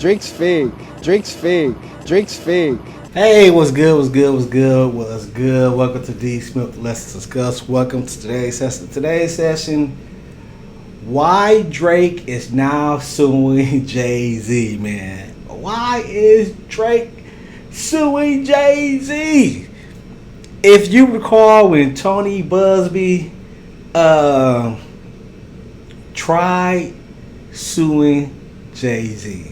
Drinks fake. Drinks fake. Drinks fake. Hey, what's good? What's good? What's good? What's good? Welcome to D Smith. Let's discuss. Welcome to today's session. Today's session: why Drake is now suing Jay Z, man. Why is Drake suing Jay Z? If you recall, when Tony Busby tried suing Jay Z,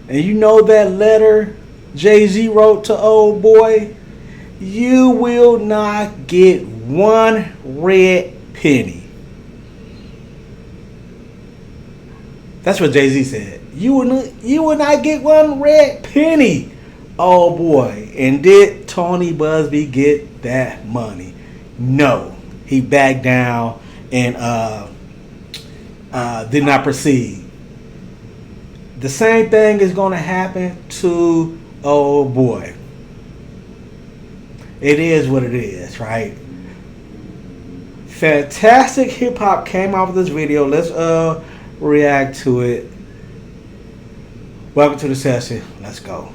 and you know that letter Jay Z wrote to old boy, you will not get one red penny. That's what Jay Z said. You will not get one red penny, oh boy. And did Tony Busby get that money? No, he backed down and did not proceed. The same thing is going to happen to old boy. It is what it is, right? Fantastic Hip Hop came out with this video. Let's react to it. Welcome to the session. Let's go.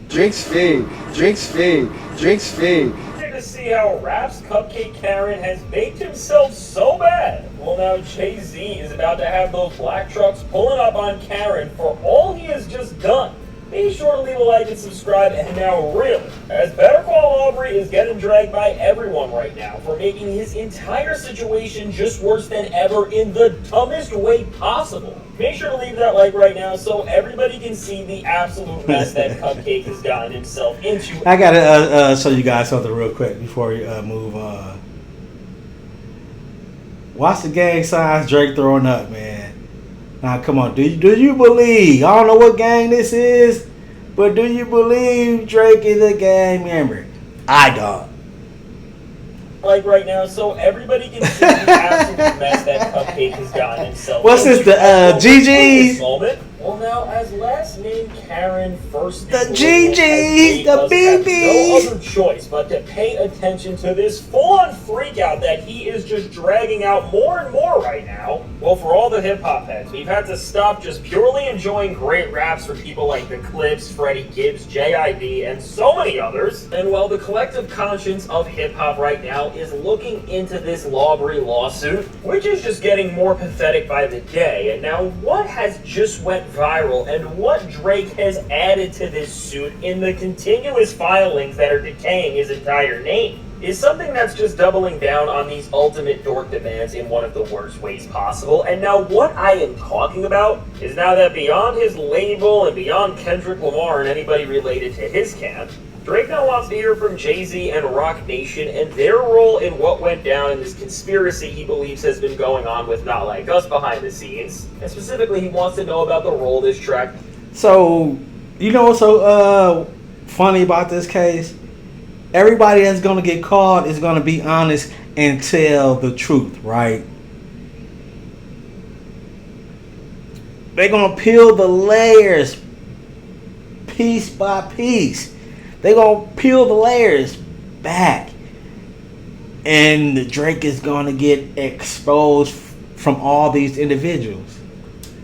Drinks fake. Drinks fake. Drinks fake. To see how Rap's Cupcake Karen has baked himself so bad. Well, now Jay Z is about to have those black trucks pulling up on Karen for all he has just done. Be sure to leave a like and subscribe. And now really, as Better Call Aubrey is getting dragged by everyone right now for making his entire situation just worse than ever in the dumbest way possible. Make sure to leave that like right now so everybody can see the absolute mess that Cupcake has gotten himself into. I gotta show you guys something real quick before we move on. Watch the gang signs Drake throwing up, man. Now, come on. Do you believe? I don't know what gang this is, but do you believe Drake is a gang member? I don't. Like right now, so everybody can see the absolute mess that Cupcake has gotten himself. What's this? The GGs? Moment. Well, now as last name Karen first, the GGs, the BBs. No other choice but to pay attention to this full-on freakout that he is just dragging out more and more right now. Well, for all the hip hop heads, we've had to stop just purely enjoying great raps for people like the Clips, Freddie Gibbs, JID, and so many others. And while the collective conscience of hip hop right now is looking into this Aubrey lawsuit, which is just getting more pathetic by the day. And now, what has just went viral and what Drake has added to this suit in the continuous filings that are decaying his entire name is something that's just doubling down on these ultimate dork demands in one of the worst ways possible. And now what I am talking about is now that beyond his label and beyond Kendrick Lamar and anybody related to his camp, Drake now wants to hear from Jay Z and Roc Nation and their role in what went down in this conspiracy he believes has been going on with Not Like Us behind the scenes. And specifically, he wants to know about the role of this track. So, you know what's so funny about this case? Everybody that's going to get caught is going to be honest and tell the truth, right? They're going to peel the layers piece by piece. They're going to peel the layers back. And Drake is going to get exposed from all these individuals.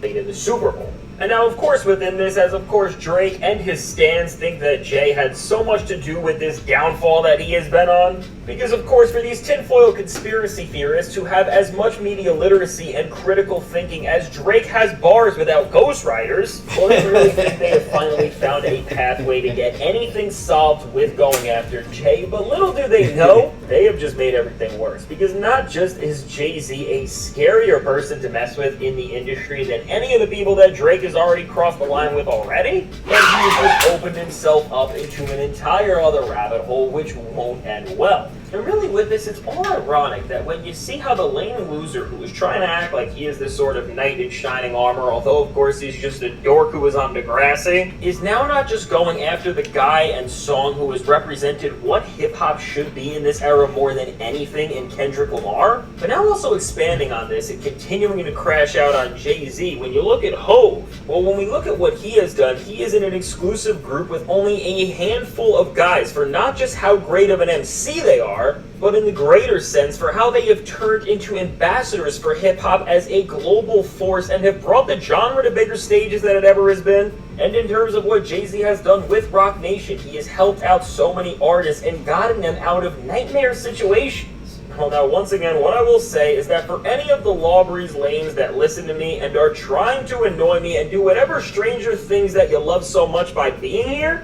In the Super Bowl. And now, of course, within this, as of course Drake and his stans think that Jay had so much to do with this downfall that he has been on. Because, of course, for these tinfoil conspiracy theorists who have as much media literacy and critical thinking as Drake has bars without ghostwriters, well, they really think they have finally found a pathway to get anything solved with going after Jay. But little do they know, they have just made everything worse. Because not just is Jay Z a scarier person to mess with in the industry than any of the people that Drake has already crossed the line with already, but he has just opened himself up into an entire other rabbit hole which won't end well. And really with this, it's all ironic that when you see how the lame loser who is trying to act like he is this sort of knight in shining armor, although of course he's just a dork who was on Degrassi, is now not just going after the guy and song who has represented what hip-hop should be in this era more than anything in Kendrick Lamar, but now also expanding on this and continuing to crash out on Jay Z. When you look at Hove, well, when we look at what he has done, he is in an exclusive group with only a handful of guys for not just how great of an MC they are, are, but in the greater sense for how they have turned into ambassadors for hip-hop as a global force and have brought the genre to bigger stages than it ever has been. And in terms of what Jay Z has done with Roc Nation, he has helped out so many artists and gotten them out of nightmare situations. Well, now, once again, what I will say is that for any of the Lawbreeze lames that listen to me and are trying to annoy me and do whatever Stranger Things that you love so much by being here,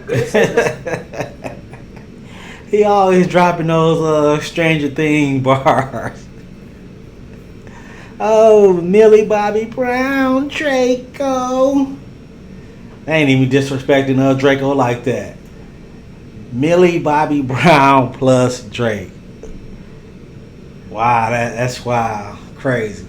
he always dropping those Stranger Things bars. Oh, Millie Bobby Brown, Draco. I ain't even disrespecting Draco like that. Millie Bobby Brown plus Drake. Wow, that's wild. Crazy.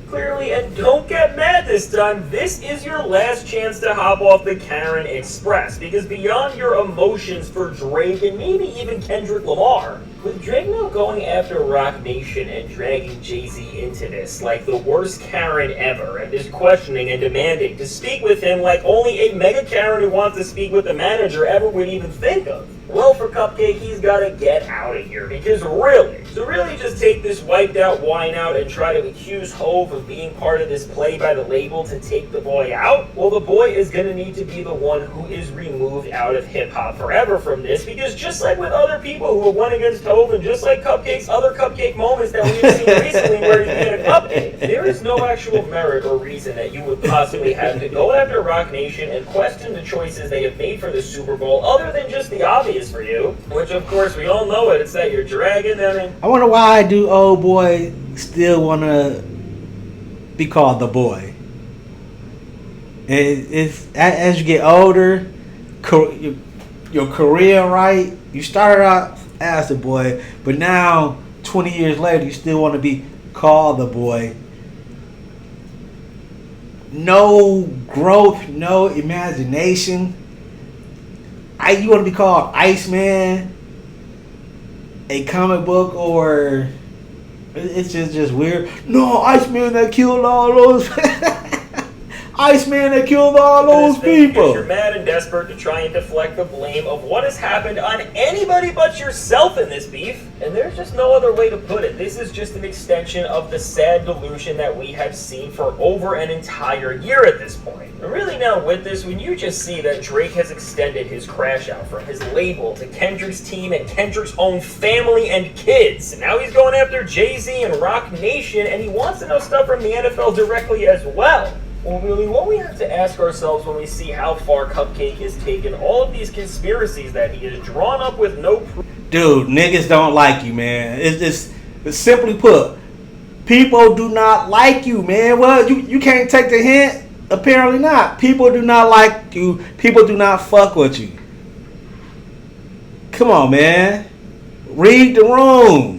Clearly, and don't get mad this time, this is your last chance to hop off the Karen Express, because beyond your emotions for Drake and maybe even Kendrick Lamar, with Drake now going after Roc Nation and dragging Jay Z into this like the worst Karen ever, and is questioning and demanding to speak with him like only a mega Karen who wants to speak with the manager ever would even think of. Well, for Cupcake, he's got to get out of here, because really, to really just take this wiped out wine out and try to accuse Hove of being part of this play by the label to take the boy out, well, the boy is going to need to be the one who is removed out of hip-hop forever from this, because just like with other people who have went against Hove, and just like Cupcake's other Cupcake moments that we've seen recently where he's been a Cupcake, there is no actual merit or reason that you would possibly have to go after Roc Nation and question the choices they have made for the Super Bowl, other than just the obvious for you, which of course we all know it's that you're dragging them in. I wonder why do old boy still want to be called the boy. It's as you get older, your career, right? You started out as the boy, but now 20 years later you still want to be called the boy. No growth, no imagination. You want to be called Iceman, a comic book, or it's just weird. No, Iceman that killed all those. Iceman that killed all those people. You're mad and desperate to try and deflect the blame of what has happened on anybody but yourself in this beef. And there's just no other way to put it. This is just an extension of the sad delusion that we have seen for over an entire year at this point. And really now with this, when you just see that Drake has extended his crash out from his label to Kendrick's team and Kendrick's own family and kids. And now he's going after Jay Z and Roc Nation, and he wants to know stuff from the NFL directly as well. Well, really, what we have to ask ourselves when we see how far Cupcake has taken all of these conspiracies that he has drawn up with no proof. Dude, niggas don't like you, man. It's simply put, people do not like you, man. Well, you can't take the hint? Apparently not. People do not like you. People do not fuck with you. Come on, man. Read the room.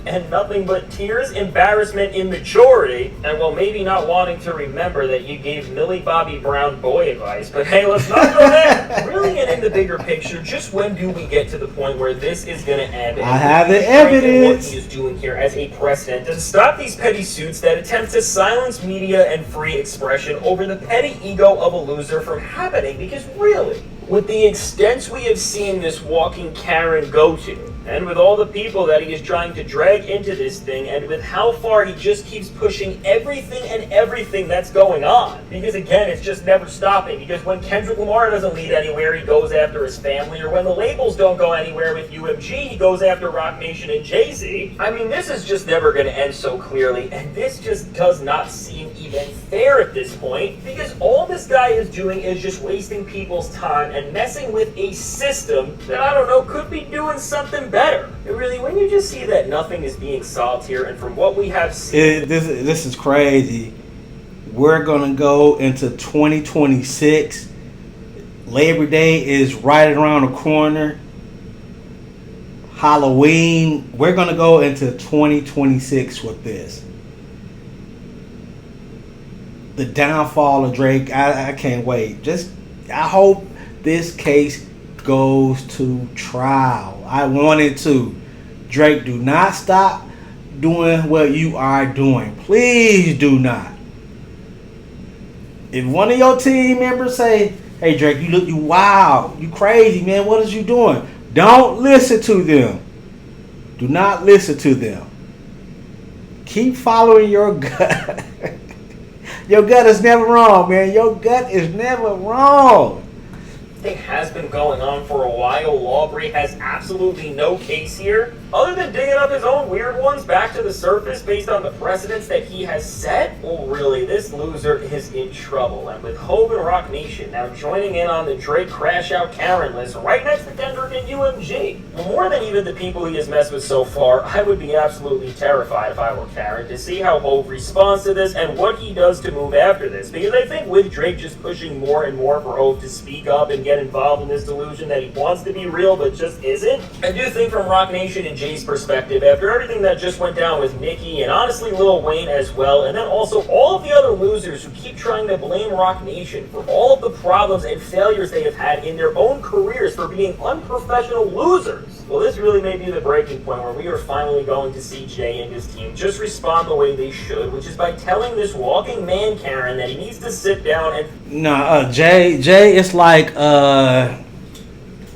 And nothing but tears, embarrassment, immaturity, and well, maybe not wanting to remember that you gave Millie Bobby Brown boy advice. But hey, let's not go there. Really, and in the bigger picture, just when do we get to the point where this is going to end? I have the evidence. What he is doing here as a precedent to stop these petty suits that attempt to silence media and free expression over the petty ego of a loser from happening. Because really, with the extents we have seen this walking Karen go to, and with all the people that he is trying to drag into this thing, and with how far he just keeps pushing everything that's going on. Because again, it's just never stopping. Because when Kendrick Lamar doesn't lead anywhere, he goes after his family. Or when the labels don't go anywhere with UMG, he goes after Roc Nation and Jay Z. I mean, this is just never going to end so clearly. And this just does not seem even fair at this point. Because all this guy is doing is just wasting people's time and messing with a system that, I don't know, could be doing something better. And really, when you just see that nothing is being solved here, and from what we have seen... This is crazy. We're going to go into 2026. Labor Day is right around the corner. Halloween. We're going to go into 2026 with this. The downfall of Drake. I can't wait. I hope this case goes to trial. I want it to. Drake, do not stop doing what you are doing. Please do not. If one of your team members say, "Hey Drake, you wild, you crazy, man, what is you doing?" Don't listen to them. Do not listen to them. Keep following your gut. Your gut is never wrong, man. Your gut is never wrong. Thing has been going on for a while. Lawbury has absolutely no case here, other than digging up his own weird ones back to the surface based on the precedents that he has set. Well, really, this loser is in trouble, and with Hov and Rock Nation now joining in on the Drake Crash Out Karen list right next to Kendrick and UMG. More than even the people he has messed with so far, I would be absolutely terrified if I were Karen to see how Hov responds to this and what he does to move after this, because I think with Drake just pushing more and more for Hov to speak up and get involved in this delusion that he wants to be real but just isn't, I do think from Rock Nation and Jay's perspective, after everything that just went down with Nicki and honestly Lil Wayne as well, and then also all of the other losers who keep trying to blame Rock Nation for all of the problems and failures they have had in their own careers for being unprofessional losers, well, this really may be the breaking point where we are finally going to see Jay and his team just respond the way they should, which is by telling this walking man Karen that he needs to sit down and Jay, it's like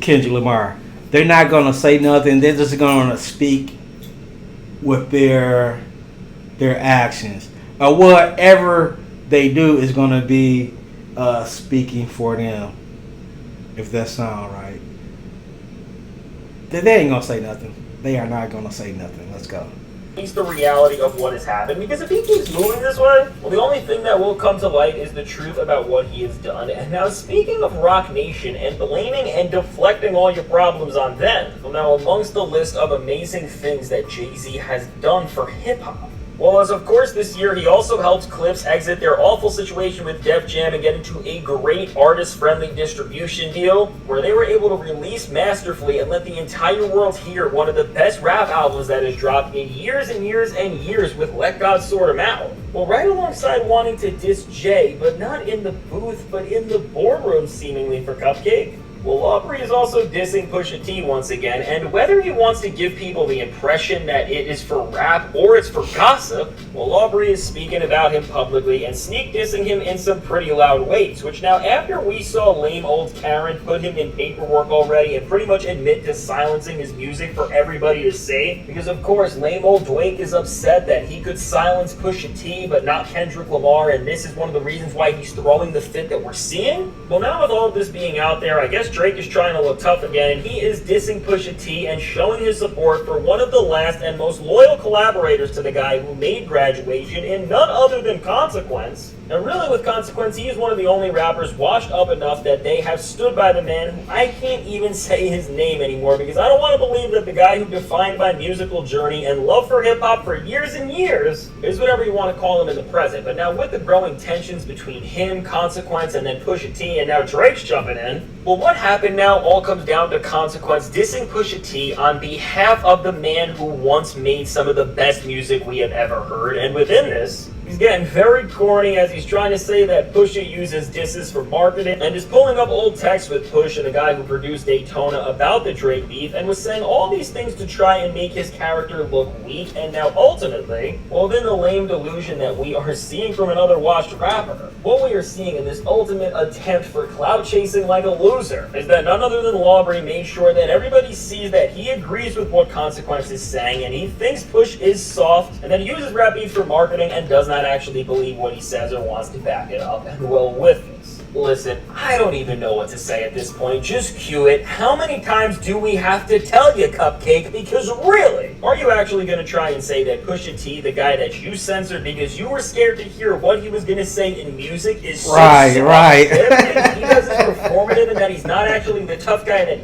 Kendrick Lamar. They're not gonna say nothing. They're just gonna speak with their actions, or whatever they do is gonna be speaking for them. If that sounds right, they ain't gonna say nothing. They are not gonna say nothing. Let's go. Face the reality of what has happened, because if he keeps moving this way, well, the only thing that will come to light is the truth about what he has done. And now, speaking of Rock Nation and blaming and deflecting all your problems on them, well, now amongst the list of amazing things that Jay Z has done for hip-hop, well, as of course this year he also helped Clips exit their awful situation with Def Jam and get into a great artist-friendly distribution deal where they were able to release masterfully and let the entire world hear one of the best rap albums that has dropped in years and years and years with Let God Sort 'Em Out. Well, right alongside wanting to diss Jay, but not in the booth, but in the boardroom seemingly for Cupcake, well, Lawbury is also dissing Pusha T once again, and whether he wants to give people the impression that it is for rap or it's for gossip, well, Lawbury is speaking about him publicly and sneak dissing him in some pretty loud ways, which now after we saw lame old Karen put him in paperwork already and pretty much admit to silencing his music for everybody to say, because of course lame old Dwayne is upset that he could silence Pusha T but not Kendrick Lamar, and this is one of the reasons why he's throwing the fit that we're seeing. Well, now with all of this being out there, I guess Drake is trying to look tough again, and he is dissing Pusha T and showing his support for one of the last and most loyal collaborators to the guy who made Graduation in none other than Consequence. And really with Consequence, he is one of the only rappers washed up enough that they have stood by the man who I can't even say his name anymore, because I don't want to believe that the guy who defined my musical journey and love for hip-hop for years and years is whatever you want to call him in the present. But now with the growing tensions between him, Consequence, and then Pusha T, and now Drake's jumping in, well, what happened now all comes down to Consequence dissing Pusha T on behalf of the man who once made some of the best music we have ever heard, and within this, he's getting very corny as he's trying to say that Pusha uses disses for marketing and is pulling up old texts with Push and the guy who produced Daytona about the Drake beef and was saying all these things to try and make his character look weak, and now ultimately, well, then the lame delusion that we are seeing from another washed rapper, what we are seeing in this ultimate attempt for clout chasing like a loser is that none other than Lawbury made sure that everybody sees that he agrees with what Consequence is saying and he thinks Push is soft, and then he uses rap beef for marketing and does not actually believe what he says or wants to back it up. And well, with this, listen, I don't even know what to say at this point. Just cue it. How many times do we have to tell you, Cupcake? Because really, are you actually going to try and say that Pusha T, the guy that you censored because you were scared to hear what he was going to say in music, is so right? And he does this performative and that he's not actually the tough guy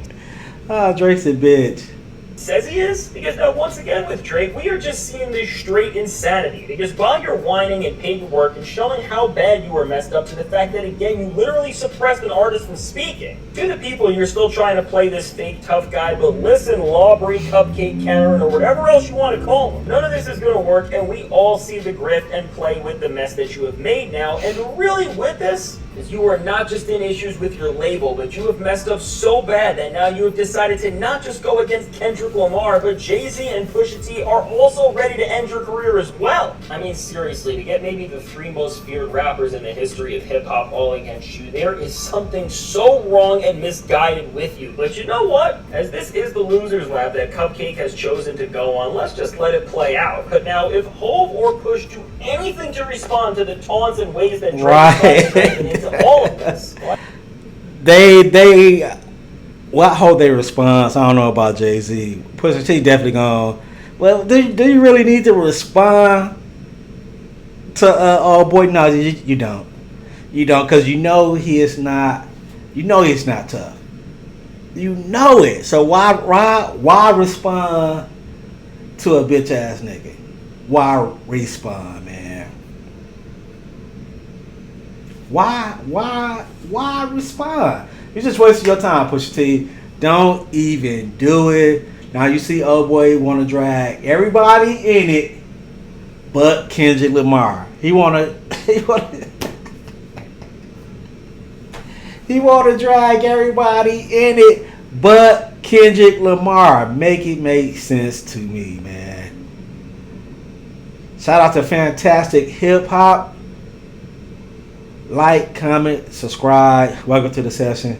that Drake's a bitch. Says he is? Because now once again with Drake, we are just seeing this straight insanity, because while you're whining and paperwork and showing how bad you were messed up to the fact that again you literally suppressed an artist from speaking, to the people you're still trying to play this fake tough guy, but listen, Lawbury, Cupcake, Karen, or whatever else you want to call him, none of this is going to work, and we all see the grift and play with the mess that you have made now, and really with this, Is you are not just in issues with your label, but you have messed up so bad that now you have decided to not just go against Kendrick Lamar, but Jay Z and Pusha T are also ready to end your career as well. I mean, seriously, to get maybe the 3 most feared rappers in the history of hip-hop all against you, there is something so wrong and misguided with you. But you know what? As this is the loser's lap that Cupcake has chosen to go on, let's just let it play out. But now, if Hove or Push do anything to respond to the taunts and ways that Drake is trying to into all of this, what hold their response? I don't know about Jay Z. Pusha T definitely gone. Well, do you really need to respond to oh boy? No, you don't. You don't, because you know he is not. You know he's not tough. You know it. So why respond to a bitch ass nigga? Why respond, man? Why respond? You just wasting your time, Pusha T. Don't even do it. Now you see old boy want to drag everybody in it but Kendrick Lamar. He wanna drag everybody in it but Kendrick Lamar. Make it make sense to me, man. Shout out to Fantastic Hip Hop. Like, comment, subscribe. Welcome to the session.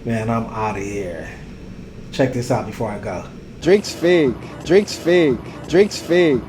Man, I'm out of here. Check this out before I go. Drake's fake. Drake's fake. Drake's fake.